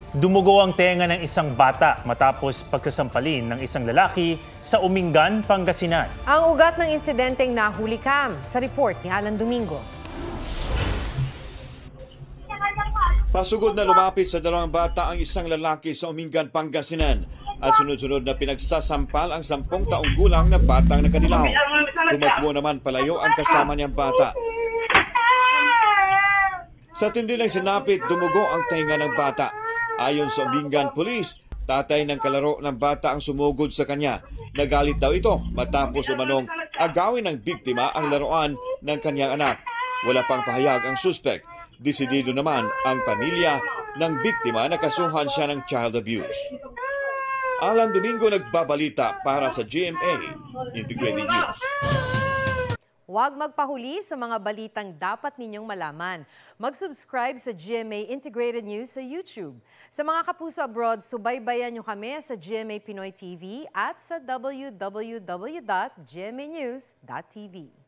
Dumugo ang tenga ng isang bata matapos pagsasampalin ng isang lalaki sa Umingan, Pangasinan. Ang ugat ng insidenteng nahuli kam sa report ni Alan Domingo. Pasugod na lumapit sa dalawang bata ang isang lalaki sa Umingan, Pangasinan at sunod-sunod na pinagsasampal ang 10 taong gulang na batang nakadilaw. Tumakbo naman palayo ang kasama niyang bata. Sa tindi ng sinapit, dumugo ang tenga ng bata. Ayon sa Umingan Police, tatay ng kalaro ng bata ang sumugod sa kanya. Nagalit daw ito matapos umanong agawin ng biktima ang laruan ng kanyang anak. Wala pang pahayag ang suspect. Desidido naman ang pamilya ng biktima na kasuhan siya ng child abuse. Alan Domingo nagbabalita para sa GMA Integrated News. Huwag magpahuli sa mga balitang dapat ninyong malaman. Mag-subscribe sa GMA Integrated News sa YouTube. Sa mga kapuso abroad, subaybayan nyo kami sa GMA Pinoy TV at sa www.gmanews.tv.